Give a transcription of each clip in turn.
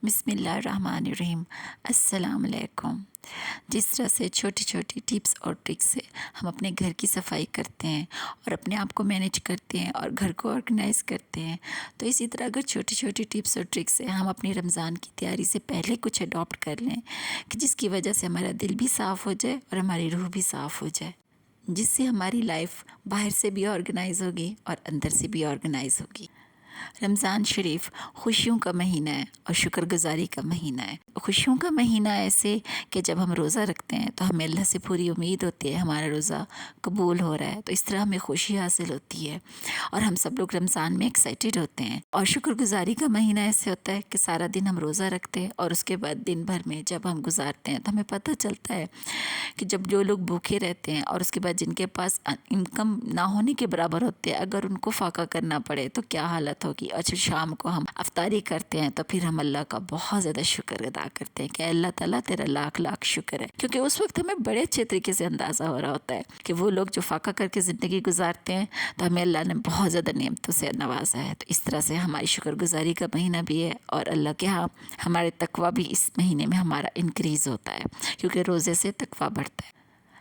بسم اللہ الرحمن الرحیم۔ السلام علیکم۔ جس طرح سے چھوٹی چھوٹی ٹپس اور ٹرکس سے ہم اپنے گھر کی صفائی کرتے ہیں اور اپنے آپ کو مینیج کرتے ہیں اور گھر کو آرگنائز کرتے ہیں، تو اسی طرح اگر چھوٹی چھوٹی ٹپس اور ٹرکس سے ہم اپنی رمضان کی تیاری سے پہلے کچھ اڈاپٹ کر لیں کہ جس کی وجہ سے ہمارا دل بھی صاف ہو جائے اور ہماری روح بھی صاف ہو جائے، جس سے ہماری لائف باہر سے بھی آرگنائز ہوگی اور اندر سے بھی آرگنائز ہوگی۔ رمضان شریف خوشیوں کا مہینہ ہے اور شکر گزاری کا مہینہ ہے۔ خوشیوں کا مہینہ ایسے کہ جب ہم روزہ رکھتے ہیں تو ہمیں اللہ سے پوری امید ہوتی ہے ہمارا روزہ قبول ہو رہا ہے، تو اس طرح ہمیں خوشی حاصل ہوتی ہے اور ہم سب لوگ رمضان میں ایکسائٹیڈ ہوتے ہیں۔ اور شکر گزاری کا مہینہ ایسے ہوتا ہے کہ سارا دن ہم روزہ رکھتے ہیں اور اس کے بعد دن بھر میں جب ہم گزارتے ہیں تو ہمیں پتہ چلتا ہے کہ جب جو لوگ بھوکے رہتے ہیں اور اس کے بعد جن کے پاس انکم نہ ہونے کے برابر ہوتے ہیں، اگر ان کو فاقہ کرنا پڑے تو کیا حالت ہوگی۔ اور جب شام کو ہم افطاری کرتے ہیں تو پھر ہم اللہ کا بہت زیادہ شکر ادا کرتے ہیں کہ اللہ تعالیٰ تیرا لاکھ لاکھ شکر ہے، کیونکہ اس وقت ہمیں بڑے اچھے طریقے سے اندازہ ہو رہا ہوتا ہے کہ وہ لوگ جو فاقہ کر کے زندگی گزارتے ہیں تو ہمیں اللہ نے بہت زیادہ نعمتوں سے نوازا ہے۔ تو اس طرح سے ہماری شکر گزاری کا مہینہ بھی ہے اور اللہ کے ہاں ہمارے تقویٰ بھی اس مہینے میں ہمارا انکریز ہوتا ہے، کیونکہ روزے سے تقویٰ بڑھتا ہے۔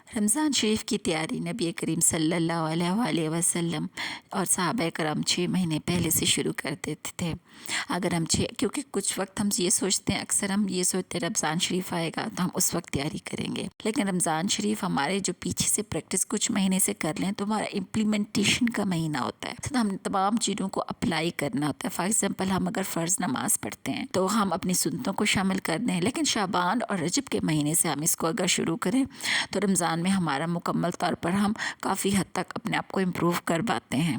رمضان شریف کی تیاری نبی کریم صلی اللہ علیہ وآلہ وسلم اور صحابہ کرام 6 مہینے پہلے سے شروع کر دیتے تھے۔ اگر ہم کیونکہ کچھ وقت ہم یہ سوچتے ہیں، اکثر ہم یہ سوچتے ہیں رمضان شریف آئے گا تو ہم اس وقت تیاری کریں گے، لیکن رمضان شریف ہمارے جو پیچھے سے پریکٹس کچھ مہینے سے کر لیں تو ہمارا امپلیمنٹیشن کا مہینہ ہوتا ہے، تو ہم تمام چیزوں کو اپلائی کرنا ہوتا ہے۔ فار ایگزامپل ہم اگر فرض نماز پڑھتے ہیں تو ہم اپنی سنتوں کو شامل کر دیں، لیکن شعبان اور رجب کے مہینے سے ہم اس کو اگر شروع کریں تو رمضان میں ہمارا مکمل طور پر ہم کافی حد تک اپنے آپ کو امپروو کر پاتے ہیں۔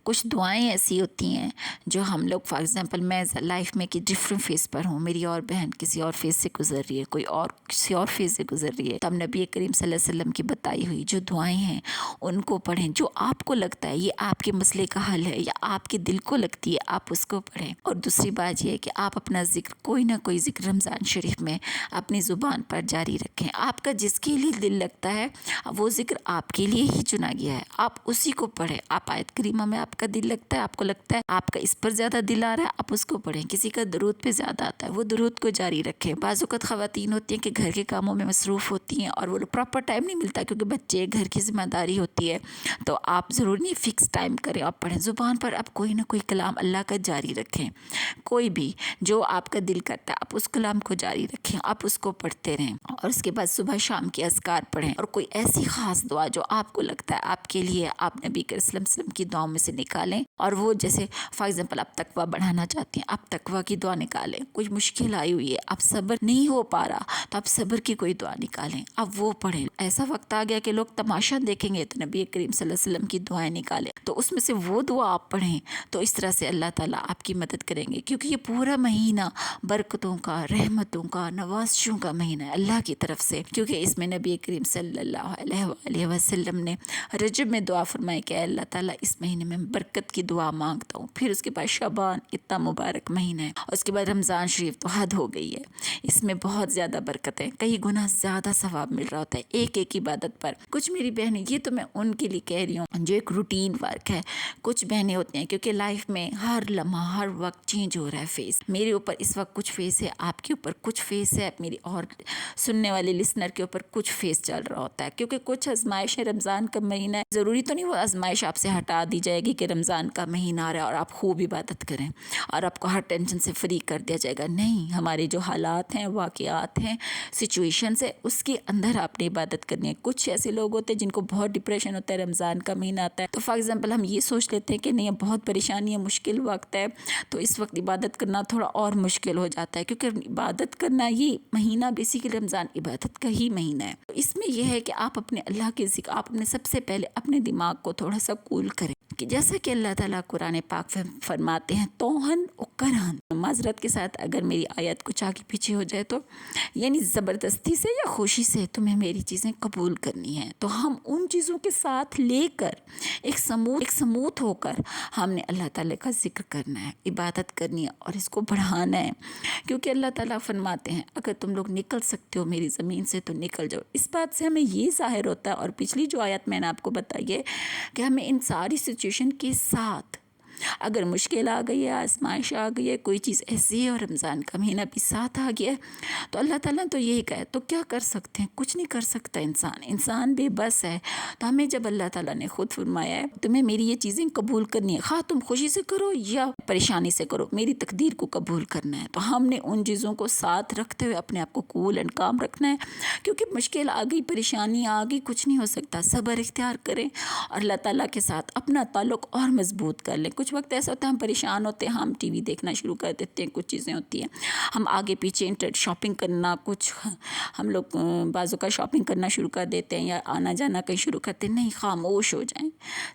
کچھ دعائیں ایسی ہوتی ہیں جو ہم لوگ فار ایگزامپل میں لائف میں کہ ڈفرینٹ فیز پر ہوں، میری اور بہن کسی اور فیز سے گزر رہی ہے، کوئی اور کسی اور فیز سے گزر رہی ہے، تو ہم نبی کریم صلی اللہ علیہ وسلم کی بتائی ہوئی جو دعائیں ہیں ان کو پڑھیں، جو آپ کو لگتا ہے یہ آپ کے مسئلے کا حل ہے یا آپ کے دل کو لگتی ہے آپ اس کو پڑھیں۔ اور دوسری بات یہ ہے کہ آپ اپنا ذکر کوئی نہ کوئی ذکر رمضان شریف میں اپنی زبان پر جاری رکھیں۔ آپ کا جس کے لیے دل لگتا ہے وہ ذکر آپ کے لیے ہی چنا گیا ہے، آپ اسی کو پڑھیں۔ آپ آیت کریمہ میں آپ کا دل لگتا ہے، آپ کو لگتا ہے آپ کا اس پر زیادہ دل آ رہا ہے، آپ اس کو پڑھیں۔ کسی کا درود پہ زیادہ آتا ہے وہ درود کو جاری رکھیں۔ بعض اوقات خواتین ہوتی ہیں کہ گھر کے کاموں میں مصروف ہوتی ہیں اور وہ پراپر ٹائم نہیں ملتا کیونکہ بچے گھر کی ذمہ داری ہوتی ہے، تو آپ ضرور نہیں فکس ٹائم کریں، آپ پڑھیں۔ زبان پر آپ کوئی نہ کوئی کلام اللہ کا جاری رکھیں، کوئی بھی جو آپ کا دل کرتا ہے آپ اس کلام کو جاری رکھیں، آپ اس کو پڑھتے رہیں۔ اور اس کے بعد صبح شام کے اذکار پڑھیں اور کوئی ایسی خاص دعا جو آپ کو لگتا ہے آپ کے لیے آپ نبی کریم صلی اللہ علیہ وسلم کی دعاؤں میں سے نکالیں، اور وہ جیسے فار ایگزامپل آپ تقویٰ بڑھانا چاہتی ہیں آپ تقویٰ کی دعا نکالیں۔ کچھ مشکل آئی ہوئی ہے، آپ صبر نہیں ہو پا رہا تو آپ صبر کی کوئی دعا نکالیں، آپ وہ پڑھیں۔ ایسا وقت آ گیا کہ لوگ تماشا دیکھیں گے تو نبی کریم صلی اللہ علیہ وسلم کی دعائیں نکالیں، تو اس میں سے وہ دعا آپ پڑھیں، تو اس طرح سے اللہ تعالیٰ آپ کی مدد کریں گے، کیونکہ یہ پورا مہینہ برکتوں کا، رحمتوں کا، نوازشوں کا مہینہ ہے اللہ کی طرف سے، کیونکہ اس میں نبی کریم صلی اللہ علیہ وآلہ وسلم نے رجب میں دعا فرمائی کہ اللہ تعالیٰ اس مہینے میں برکت کی دعا مانگتا ہوں۔ پھر اس کے بعد شعبان اتنا مبارک مہینہ ہے، اور اس کے بعد رمضان شریف تو حد ہو گئی ہے، اس میں بہت زیادہ برکت ہے، کئی گنا زیادہ ثواب مل رہا ہوتا ہے ایک ایک عبادت پر۔ کچھ میری بہنیں، یہ تو میں ان کے لیے کہہ رہی ہوں جو ایک روٹین ورک ہے، کچھ بہنیں ہوتی ہیں کیونکہ لائف میں ہر لمحہ ہر وقت چینج ہو رہا ہے فیس، میرے اوپر اس وقت کچھ فیس ہے، آپ کے اوپر کچھ فیس ہے، میری اور سننے والے لسنر کے اوپر کچھ فیس چل رہا ہوتا ہے، کیونکہ کچھ آزمائشیں رمضان کا مہینہ ہے، ضروری تو نہیں وہ آزمائش آپ سے ہٹا دی جائے گی کہ رمضان کا مہینہ آ رہا ہے اور آپ خوب عبادت کریں اور آپ کو ہر ٹینشن سے فری کر دیا جائے گا، نہیں، ہمارے جو حالات ہیں، واقعات ہیں، سچویشنز ہے، اس کے اندر آپ نے عبادت کرنی ہے۔ کچھ ایسے لوگ ہوتے ہیں جن کو بہت ڈپریشن ہوتا ہے، رمضان کا مہینہ آتا ہے تو فار ایگزامپل ہم یہ سوچ لیتے ہیں کہ نہیں بہت پریشانی ہے، مشکل وقت ہے، تو اس وقت عبادت کرنا تھوڑا اور مشکل ہو جاتا ہے، کیونکہ عبادت کرنا یہ مہینہ بیسیکلی رمضان عبادت کا ہی مہینہ ہے۔ تو اس میں یہ ہے کہ آپ اپنے اللہ کے ذکر، آپ اپنے سب سے پہلے اپنے دماغ کو تھوڑا سا کول کریں، کہ جیسا کہ اللہ تعالیٰ قرآن پاک فرماتے ہیں توہن و کرہن، معذرت کے ساتھ اگر میری آیت کچھ آگے پیچھے ہو جائے تو، یعنی زبردستی سے یا خوشی سے تمہیں میری چیزیں قبول کرنی ہیں، تو ہم ان چیزوں کے ساتھ لے کر ایک سموت ہو کر ہم نے اللہ تعالیٰ کا ذکر کرنا ہے، عبادت کرنی ہے اور اس کو بڑھانا ہے، کیونکہ اللہ تعالیٰ فرماتے ہیں اگر تم لوگ نکل سکتے ہو میری زمین سے تو نکل جاؤ۔ اس بات سے ہمیں یہ ظاہر ہوتا ہے، اور پچھلی جو آیت میں نے آپ کو بتائی ہے کہ ہمیں ان ساری سچویشن کے ساتھ اگر مشکل آ گئی ہے، آزمائش آ گئی ہے، کوئی چیز ایسی ہے اور رمضان کا مہینہ بھی ساتھ آ گیا ہے، تو اللہ تعالیٰ نے تو یہی کہا ہے، تو کیا کر سکتے ہیں؟ کچھ نہیں کر سکتا انسان بے بس ہے۔ تو ہمیں جب اللہ تعالیٰ نے خود فرمایا ہے تمہیں میری یہ چیزیں قبول کرنی ہے، خواہ تم خوشی سے کرو یا پریشانی سے کرو، میری تقدیر کو قبول کرنا ہے، تو ہم نے ان چیزوں کو ساتھ رکھتے ہوئے اپنے آپ کو کول اینڈ کام رکھنا ہے، کیونکہ مشکل آ گئی، پریشانی آ گئی، کچھ نہیں ہو سکتا، صبر اختیار کریں اور اللہ تعالیٰ کے ساتھ اپنا تعلق اور مضبوط کر لیں۔ کچھ وقت ایسا ہوتا ہے ہم پریشان ہوتے ہیں، ہم ٹی وی دیکھنا شروع کر دیتے ہیں، کچھ چیزیں ہوتی ہیں، ہم آگے پیچھے انٹرنیٹ شاپنگ کرنا، کچھ ہم لوگ بعضوں کا شاپنگ کرنا شروع کر دیتے ہیں یا آنا جانا کہیں شروع کرتے ہیں، نہیں، خاموش ہو جائیں،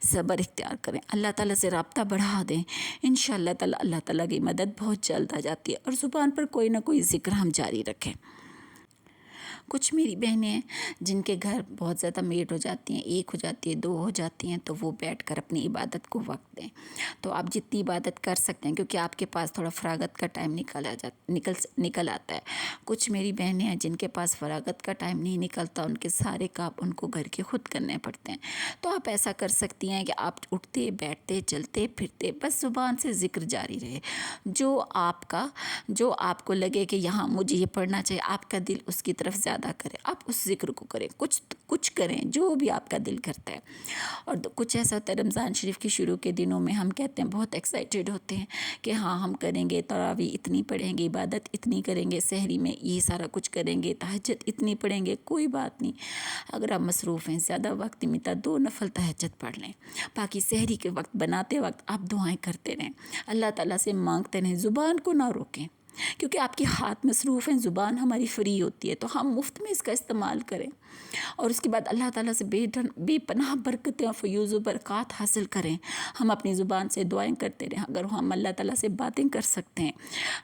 صبر اختیار کریں، اللہ تعالیٰ سے رابطہ بڑھا دیں، انشاءاللہ تعالیٰ اللہ تعالیٰ کی مدد بہت جلد آ جاتی ہے، اور زبان پر کوئی نہ کوئی ذکر ہم جاری رکھیں۔ کچھ میری بہنیں ہیں جن کے گھر بہت زیادہ میٹ ہو جاتی ہیں، ایک ہو جاتی ہے، دو ہو جاتی ہیں، تو وہ بیٹھ کر اپنی عبادت کو وقت دیں۔ تو آپ جتنی عبادت کر سکتے ہیں، کیونکہ آپ کے پاس تھوڑا فراغت کا ٹائم نکل آتا ہے۔ کچھ میری بہنیں ہیں جن کے پاس فراغت کا ٹائم نہیں نکلتا، ان کے سارے کام ان کو گھر کے خود کرنے پڑتے ہیں، تو آپ ایسا کر سکتی ہیں کہ آپ اٹھتے بیٹھتے چلتے پھرتے بس زبان سے ذکر جاری رہے، جو آپ کو لگے کہ یہاں مجھے یہ پڑھنا چاہیے، آپ کا دل اس کی طرف زیادہ کرے، آپ اس ذکر کو کریں، کچھ کریں جو بھی آپ کا دل کرتا ہے۔ اور کچھ ایسا ہوتا ہے رمضان شریف کے شروع کے دنوں میں ہم کہتے ہیں، بہت ایکسائٹیڈ ہوتے ہیں کہ ہاں ہم کریں گے، تراویح اتنی پڑھیں گے، عبادت اتنی کریں گے، سحری میں یہ سارا کچھ کریں گے، تہجد اتنی پڑھیں گے۔ کوئی بات نہیں، اگر آپ مصروف ہیں، زیادہ وقت نہیں ملتا، 2 نفل تہجد پڑھ لیں، باقی سحری کے وقت بناتے وقت آپ دعائیں کرتے رہیں، اللہ تعالیٰ سے مانگتے رہیں، زبان کو نہ روکیں، کیونکہ آپ کے ہاتھ مصروف ہیں، زبان ہماری فری ہوتی ہے، تو ہم مفت میں اس کا استعمال کریں، اور اس کے بعد اللہ تعالیٰ سے بے پناہ برکتیں اور فیوز و برکات حاصل کریں۔ ہم اپنی زبان سے دعائیں کرتے رہیں، اگر ہم اللہ تعالیٰ سے باتیں کر سکتے ہیں،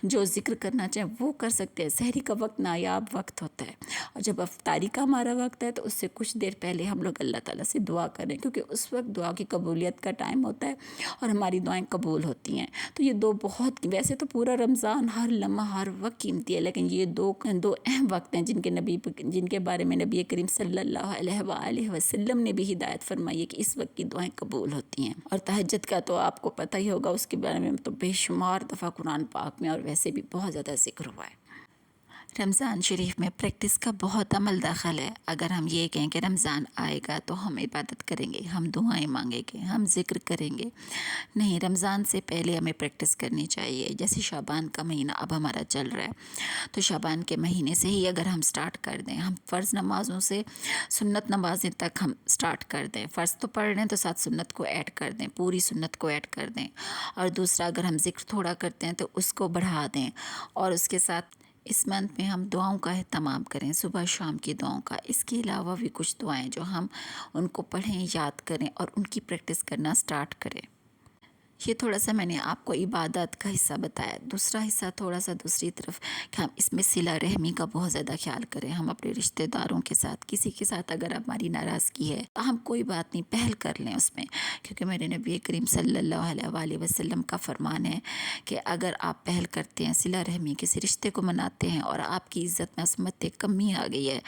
جو ذکر کرنا چاہیں وہ کر سکتے ہیں۔ سحری کا وقت نایاب وقت ہوتا ہے، اور جب افطاری کا ہمارا وقت ہے تو اس سے کچھ دیر پہلے ہم لوگ اللہ تعالیٰ سے دعا کریں، کیونکہ اس وقت دعا کی قبولیت کا ٹائم ہوتا ہے اور ہماری دعائیں قبول ہوتی ہیں۔ تو یہ بہت، ویسے تو پورا رمضان ہر لمحہ ہر وقت قیمتی ہے، لیکن یہ دو اہم وقت ہیں جن کے بارے میں نبی کریم صلی اللہ علیہ وآلہ وسلم نے بھی ہدایت فرمائی ہے کہ اس وقت کی دعائیں قبول ہوتی ہیں۔ اور تہجد کا تو آپ کو پتہ ہی ہوگا، اس کے بارے میں تو بے شمار دفعہ قرآن پاک میں اور ویسے بھی بہت زیادہ ذکر ہوا ہے۔ رمضان شریف میں پریکٹس کا بہت عمل داخل ہے۔ اگر ہم یہ کہیں کہ رمضان آئے گا تو ہم عبادت کریں گے، ہم دعائیں مانگیں گے، ہم ذکر کریں گے، نہیں، رمضان سے پہلے ہمیں پریکٹس کرنی چاہیے۔ جیسے شعبان کا مہینہ اب ہمارا چل رہا ہے، تو شعبان کے مہینے سے ہی اگر ہم سٹارٹ کر دیں، ہم فرض نمازوں سے سنت نمازیں تک ہم سٹارٹ کر دیں، فرض تو پڑھ رہے ہیں تو ساتھ سنت کو ایڈ کر دیں، پوری سنت کو ایڈ کر دیں، اور دوسرا اگر ہم ذکر تھوڑا کرتے ہیں تو اس کو بڑھا دیں، اور اس کے ساتھ اس منتھ میں ہم دعاؤں کا اہتمام کریں، صبح شام کی دعاؤں کا۔ اس کے علاوہ بھی کچھ دعائیں جو ہم ان کو پڑھیں، یاد کریں اور ان کی پریکٹس کرنا سٹارٹ کریں۔ یہ تھوڑا سا میں نے آپ کو عبادت کا حصہ بتایا۔ دوسرا حصہ تھوڑا سا دوسری طرف کہ ہم اس میں صلہ رحمی کا بہت زیادہ خیال کریں۔ ہم اپنے رشتہ داروں کے ساتھ، کسی کے ساتھ اگر ہماری ناراضگی ہے تو ہم کوئی بات نہیں، پہل کر لیں اس میں، کیونکہ میرے نبی کریم صلی اللہ علیہ وآلہ وسلم کا فرمان ہے کہ اگر آپ پہل کرتے ہیں، صلہ رحمی کسی رشتے کو مناتے ہیں اور آپ کی عزت میں عظمت کمی آ گئی ہے،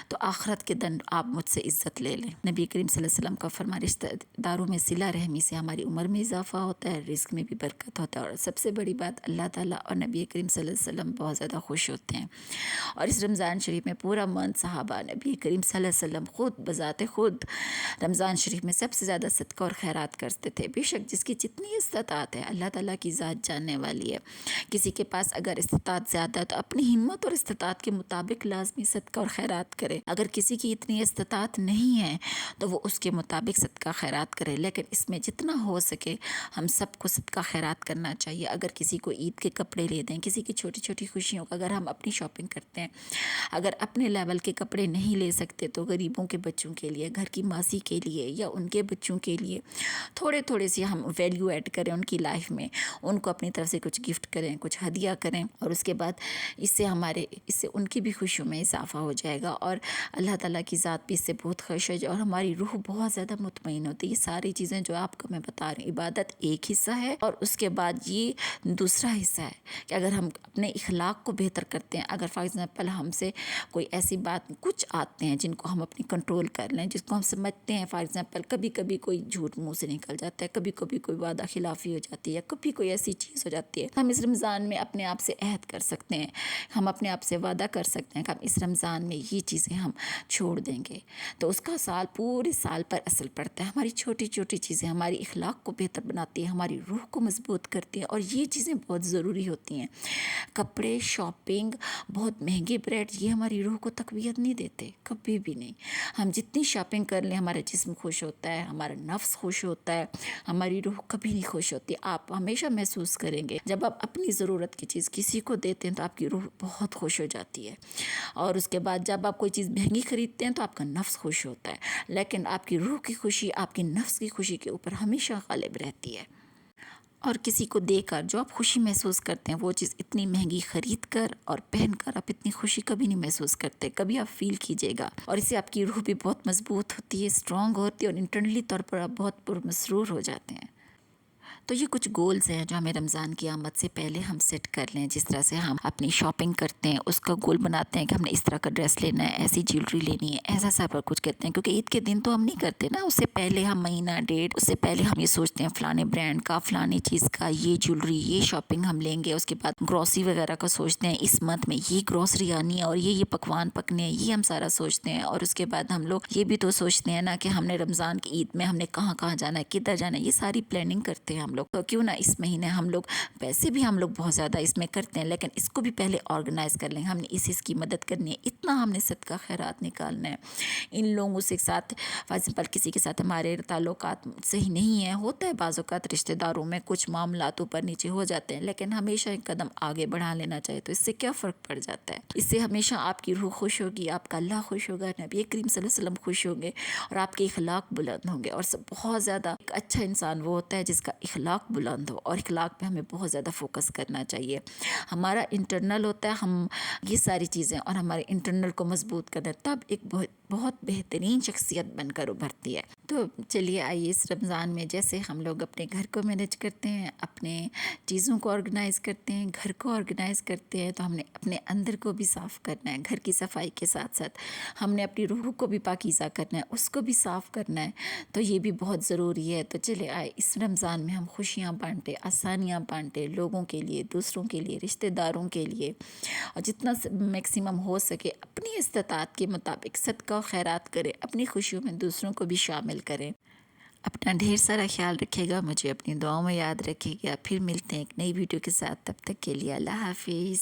تو آخرت کے دن آپ مجھ سے عزت لے لیں۔ نبی کریم صلی اللہ علیہ وسلم کا فرمان، رشتہ داروں میں صلہ رحمی سے ہماری عمر میں اضافہ ہوتا ہے، رزق میں بھی برکت ہوتا ہے، اور سب سے بڑی بات، اللہ تعالیٰ اور نبی کریم صلی اللہ علیہ وسلم بہت زیادہ خوش ہوتے ہیں۔ اور اس رمضان شریف میں پورا منتھ صحابہ نبی کریم صلی اللہ علیہ وسلم خود بذات خود رمضان شریف میں سب سے زیادہ صدقہ اور خیرات کرتے تھے۔ بے شک جس کی جتنی استطاعت ہے، اللہ تعالیٰ کی ذات جاننے والی ہے، کسی کے پاس اگر استطاعت زیادہ ہے تو اپنی ہمت اور استطاعت کے مطابق لازمی صدقہ اور خیرات کرے، اگر کسی کی اتنی استطاعت نہیں ہے تو وہ اس کے مطابق صدقہ خیرات کرے، لیکن اس میں جتنا ہو سکے ہم سب کو صدقہ خیرات کرنا چاہیے۔ اگر کسی کو عید کے کپڑے لے دیں، کسی کی چھوٹی چھوٹی خوشیوں کا، اگر ہم اپنی شاپنگ کرتے ہیں، اگر اپنے لیول کے کپڑے نہیں لے سکتے تو غریبوں کے بچوں کے لیے، گھر کی ماسی کے لیے یا ان کے بچوں کے لیے تھوڑے سے ہم ویلیو ایڈ کریں ان کی لائف میں، ان کو اپنی طرف سے کچھ گفٹ کریں، کچھ ہدیہ کریں، اور اس کے بعد اس سے ان کی بھی خوشیوں میں اضافہ ہو جائے گا، اور اللہ تعالیٰ کی ذات بھی اس سے بہت خوش ہے، اور ہماری روح بہت زیادہ مطمئن ہوتی ہے۔ یہ ساری چیزیں جو آپ کو میں بتا رہی ہوں، عبادت ایک ایک حصہ ہے اور اس کے بعد یہ دوسرا حصہ ہے کہ اگر ہم اپنے اخلاق کو بہتر کرتے ہیں، اگر فار ایگزامپل ہم سے کوئی ایسی بات کچھ آتے ہیں جن کو ہم اپنی کنٹرول کر لیں، جس کو ہم سمجھتے ہیں، فار ایگزامپل کبھی کبھی کوئی جھوٹ منہ سے نکل جاتا ہے، کبھی کبھی کوئی وعدہ خلافی ہو جاتی ہے، کبھی کوئی ایسی چیز ہو جاتی ہے، ہم اس رمضان میں اپنے آپ سے عہد کر سکتے ہیں، ہم اپنے آپ سے وعدہ کر سکتے ہیں کہ ہم اس رمضان میں یہ چیزیں ہم چھوڑ دیں گے، تو اس کا پورے سال پر اثر پڑتا ہے۔ ہماری چھوٹی چھوٹی چیزیں ہماری اخلاق کو بہتر بناتی ہیں، ہماری روح کو مضبوط کرتی ہیں، اور یہ چیزیں بہت ضروری ہوتی ہیں۔ کپڑے، شاپنگ، بہت مہنگے بریڈ، یہ ہماری روح کو تقویت نہیں دیتے، کبھی بھی نہیں۔ ہم جتنی شاپنگ کر لیں ہمارا جسم خوش ہوتا ہے، ہمارا نفس خوش ہوتا ہے، ہماری روح کبھی نہیں خوش ہوتی۔ آپ ہمیشہ محسوس کریں گے جب آپ اپنی ضرورت کی چیز کسی کو دیتے ہیں تو آپ کی روح بہت خوش ہو جاتی ہے، اور اس کے بعد جب آپ کوئی چیز مہنگی خریدتے ہیں تو آپ کا نفس خوش ہوتا ہے، لیکن آپ کی روح کی خوشی آپ کے نفس کی خوشی کے اوپر ہمیشہ غالب رہتی ہے۔ اور کسی کو دے کر جو آپ خوشی محسوس کرتے ہیں وہ چیز اتنی مہنگی خرید کر اور پہن کر آپ اتنی خوشی کبھی نہیں محسوس کرتے، کبھی آپ فیل کیجئے گا، اور اس سے آپ کی روح بھی بہت مضبوط ہوتی ہے، اسٹرانگ ہوتی ہے، اور انٹرنلی طور پر آپ بہت پرمسرور ہو جاتے ہیں۔ تو یہ کچھ گولز ہیں جو ہمیں رمضان کی آمد سے پہلے ہم سیٹ کر لیں، جس طرح سے ہم اپنی شاپنگ کرتے ہیں اس کا گول بناتے ہیں کہ ہم نے اس طرح کا ڈریس لینا ہے، ایسی جیولری لینی ہے، ایسا سب کچھ کرتے ہیں، کیونکہ عید کے دن تو ہم نہیں کرتے نا، اس سے پہلے ہم مہینہ ڈیٹ، اس سے پہلے ہم یہ سوچتے ہیں فلانے برانڈ کا، فلانی چیز کا، یہ جیولری، یہ شاپنگ ہم لیں گے، اس کے بعد گروسری وغیرہ کا سوچتے ہیں، اس منتھ میں یہ گروسری آنی ہے اور یہ پکوان پکنے ہیں، یہ ہم سارا سوچتے ہیں، اور اس کے بعد ہم لوگ یہ بھی تو سوچتے ہیں نا کہ ہم نے رمضان کی عید میں ہم نے کہاں کہاں جانا ہے، کدھر جانا ہے، یہ ساری پلاننگ کرتے ہیں ہم لوگ۔ تو کیوں نہ اس مہینے ہم لوگ پیسے بھی ہم لوگ بہت زیادہ اس میں کرتے ہیں، لیکن اس کو بھی پہلے آرگنائز کر لیں، ہم نے اس کی مدد کرنی ہے، اتنا ہم نے صدقہ خیرات نکالنا ہے، ان لوگوں سے ساتھ فار ایگزامپل کسی کے ساتھ ہمارے تعلقات صحیح نہیں ہیں، ہوتا ہے بعض اوقات رشتہ داروں میں کچھ معاملات اوپر نیچے ہو جاتے ہیں، لیکن ہمیشہ ایک قدم آگے بڑھا لینا چاہیے، تو اس سے کیا فرق پڑ جاتا ہے؟ اس سے ہمیشہ آپ کی روح خوش ہوگی، آپ کا اللہ خوش ہوگا، نبی کریم صلی اللہ علیہ وسلم خوش ہوں گے، اور آپ کے اخلاق بلند ہوں گے، اور سب بہت زیادہ ایک اچھا انسان وہ ہوتا ہے جس کا اخلاق بلند ہو، اور اخلاق پہ ہمیں بہت زیادہ فوکس کرنا چاہیے۔ ہمارا انٹرنل ہوتا ہے، ہم یہ ساری چیزیں اور ہمارے انٹرنل کو مضبوط کرنا، تب ایک بہت بہترین شخصیت بن کر ابھرتی ہے۔ تو چلیے آئیے اس رمضان میں جیسے ہم لوگ اپنے گھر کو مینیج کرتے ہیں، اپنے چیزوں کو آرگنائز کرتے ہیں، گھر کو آرگنائز کرتے ہیں، تو ہم نے اپنے اندر کو بھی صاف کرنا ہے، گھر کی صفائی کے ساتھ ساتھ ہم نے اپنی روح کو بھی پاکیزہ کرنا ہے، اس کو بھی صاف کرنا ہے، تو یہ بھی بہت ضروری ہے۔ تو چلے آئے اس رمضان میں ہم خوشیاں بانٹیں، آسانیاں بانٹیں، لوگوں کے لیے، دوسروں کے لیے، رشتہ داروں کے لیے، اور جتنا میکسیمم ہو سکے اپنی استطاعت کے مطابق صدقہ و خیرات کریں، اپنی خوشیوں میں دوسروں کو بھی شامل کریں۔ اپنا ڈھیر سارا خیال رکھے گا، مجھے اپنی دعاؤں میں یاد رکھے گا، پھر ملتے ہیں ایک نئی ویڈیو کے ساتھ، تب تک کے لیے اللہ حافظ۔